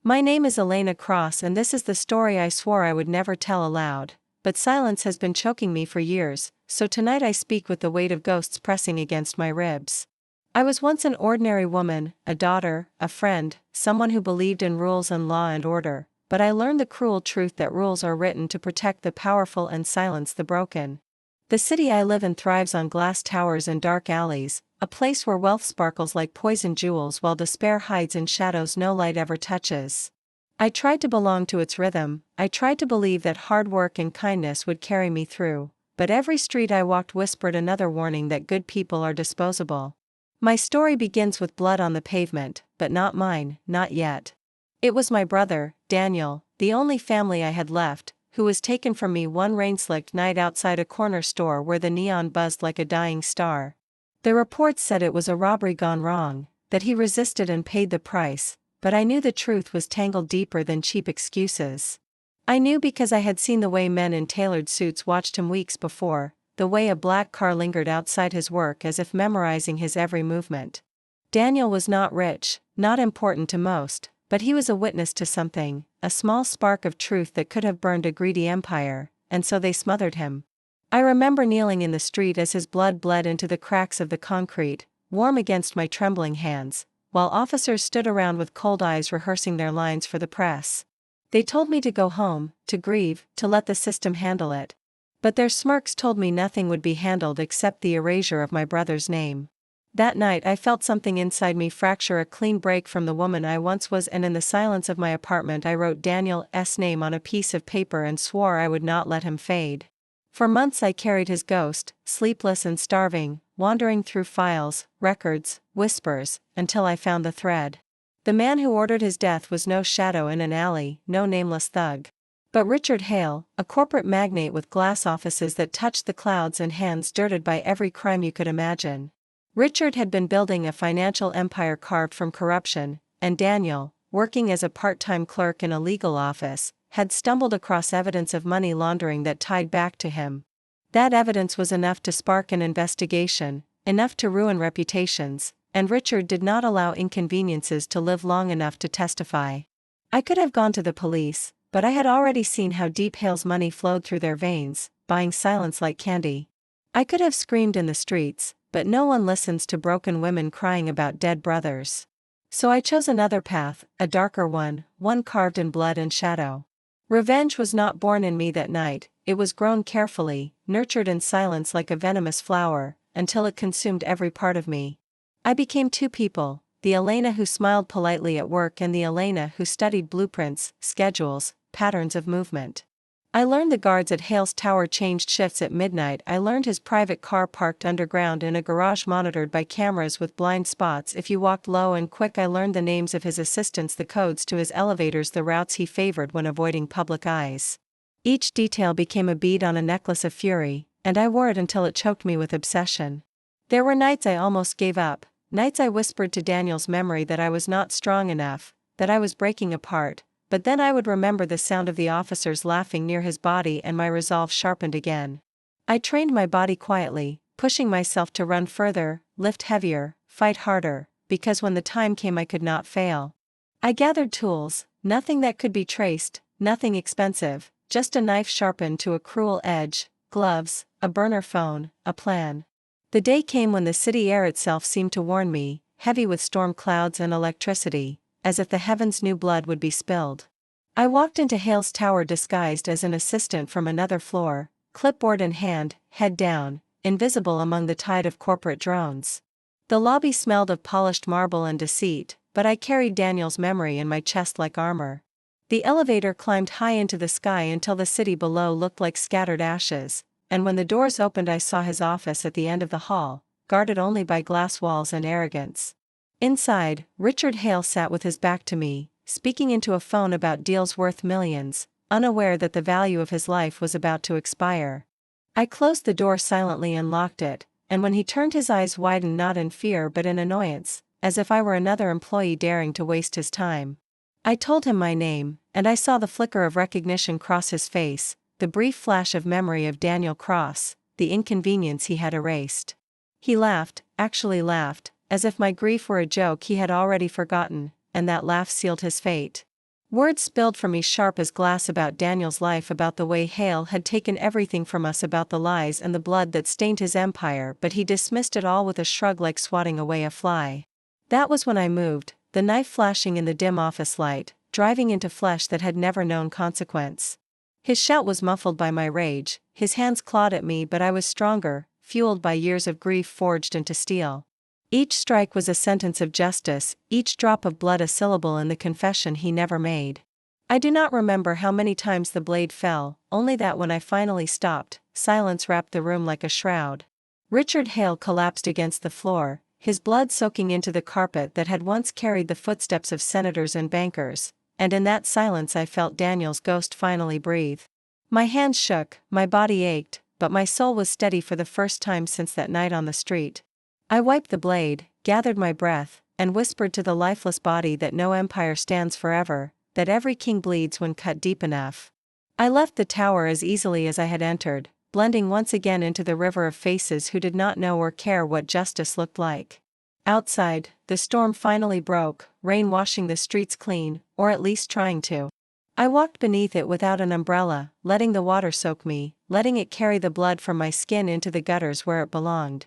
My name is Elena Cross, and this is the story I swore I would never tell aloud, but silence has been choking me for years, so tonight I speak with the weight of ghosts pressing against my ribs. I was once an ordinary woman, a daughter, a friend, someone who believed in rules and law and order, but I learned the cruel truth that rules are written to protect the powerful and silence the broken. The city I live in thrives on glass towers and dark alleys, a place where wealth sparkles like poisoned jewels while despair hides in shadows no light ever touches. I tried to belong to its rhythm, I tried to believe that hard work and kindness would carry me through, but every street I walked whispered another warning that good people are disposable. My story begins with blood on the pavement, but not mine, not yet. It was my brother, Daniel, the only family I had left, who was taken from me one rain-slicked night outside a corner store where the neon buzzed like a dying star. The reports said it was a robbery gone wrong, that he resisted and paid the price, but I knew the truth was tangled deeper than cheap excuses. I knew because I had seen the way men in tailored suits watched him weeks before, the way a black car lingered outside his work as if memorizing his every movement. Daniel was not rich, not important to most, but he was a witness to something, a small spark of truth that could have burned a greedy empire, and so they smothered him. I remember kneeling in the street as his blood bled into the cracks of the concrete, warm against my trembling hands, while officers stood around with cold eyes rehearsing their lines for the press. They told me to go home, to grieve, to let the system handle it. But their smirks told me nothing would be handled except the erasure of my brother's name. That night I felt something inside me fracture, a clean break from the woman I once was, and in the silence of my apartment I wrote Daniel's name on a piece of paper and swore I would not let him fade. For months I carried his ghost, sleepless and starving, wandering through files, records, whispers, until I found the thread. The man who ordered his death was no shadow in an alley, no nameless thug. But Richard Hale, a corporate magnate with glass offices that touched the clouds and hands dirted by every crime you could imagine. Richard had been building a financial empire carved from corruption, and Daniel, working as a part-time clerk in a legal office, had stumbled across evidence of money laundering that tied back to him. That evidence was enough to spark an investigation, enough to ruin reputations, and Richard did not allow inconveniences to live long enough to testify. I could have gone to the police, but I had already seen how deep Hale's money flowed through their veins, buying silence like candy. I could have screamed in the streets, but no one listens to broken women crying about dead brothers. So I chose another path, a darker one, one carved in blood and shadow. Revenge was not born in me that night, it was grown carefully, nurtured in silence like a venomous flower, until it consumed every part of me. I became two people, the Elena who smiled politely at work and the Elena who studied blueprints, schedules, patterns of movement. I learned the guards at Hale's tower changed shifts at midnight. I learned his private car parked underground in a garage monitored by cameras with blind spots if you walked low and quick. I learned the names of his assistants, the codes to his elevators, the routes he favored when avoiding public eyes. Each detail became a bead on a necklace of fury, and I wore it until it choked me with obsession. There were nights I almost gave up, nights I whispered to Daniel's memory that I was not strong enough, that I was breaking apart. But then I would remember the sound of the officers laughing near his body and my resolve sharpened again. I trained my body quietly, pushing myself to run further, lift heavier, fight harder, because when the time came I could not fail. I gathered tools, nothing that could be traced, nothing expensive, just a knife sharpened to a cruel edge, gloves, a burner phone, a plan. The day came when the city air itself seemed to warn me, heavy with storm clouds and electricity, as if the heavens knew blood would be spilled. I walked into Hale's tower disguised as an assistant from another floor, clipboard in hand, head down, invisible among the tide of corporate drones. The lobby smelled of polished marble and deceit, but I carried Daniel's memory in my chest like armor. The elevator climbed high into the sky until the city below looked like scattered ashes, and when the doors opened I saw his office at the end of the hall, guarded only by glass walls and arrogance. Inside, Richard Hale sat with his back to me, speaking into a phone about deals worth millions, unaware that the value of his life was about to expire. I closed the door silently and locked it, and when he turned his eyes widened not in fear but in annoyance, as if I were another employee daring to waste his time. I told him my name, and I saw the flicker of recognition cross his face, the brief flash of memory of Daniel Cross, the inconvenience he had erased. He laughed, actually laughed, as if my grief were a joke he had already forgotten, and that laugh sealed his fate. Words spilled from me sharp as glass about Daniel's life, about the way Hale had taken everything from us, about the lies and the blood that stained his empire, but he dismissed it all with a shrug, like swatting away a fly. That was when I moved, the knife flashing in the dim office light, driving into flesh that had never known consequence. His shout was muffled by my rage, his hands clawed at me, but I was stronger, fueled by years of grief forged into steel. Each strike was a sentence of justice, each drop of blood a syllable in the confession he never made. I do not remember how many times the blade fell, only that when I finally stopped, silence wrapped the room like a shroud. Richard Hale collapsed against the floor, his blood soaking into the carpet that had once carried the footsteps of senators and bankers, and in that silence I felt Daniel's ghost finally breathe. My hands shook, my body ached, but my soul was steady for the first time since that night on the street. I wiped the blade, gathered my breath, and whispered to the lifeless body that no empire stands forever, that every king bleeds when cut deep enough. I left the tower as easily as I had entered, blending once again into the river of faces who did not know or care what justice looked like. Outside, the storm finally broke, rain washing the streets clean, or at least trying to. I walked beneath it without an umbrella, letting the water soak me, letting it carry the blood from my skin into the gutters where it belonged.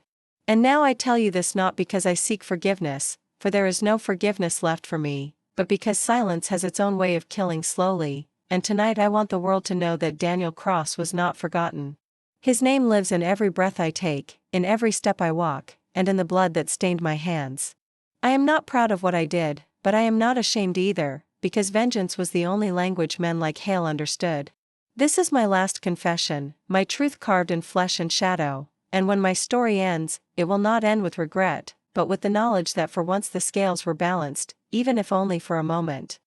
And now I tell you this not because I seek forgiveness, for there is no forgiveness left for me, but because silence has its own way of killing slowly, and tonight I want the world to know that Daniel Cross was not forgotten. His name lives in every breath I take, in every step I walk, and in the blood that stained my hands. I am not proud of what I did, but I am not ashamed either, because vengeance was the only language men like Hale understood. This is my last confession, my truth carved in flesh and shadow, and when my story ends, it will not end with regret, but with the knowledge that for once the scales were balanced, even if only for a moment.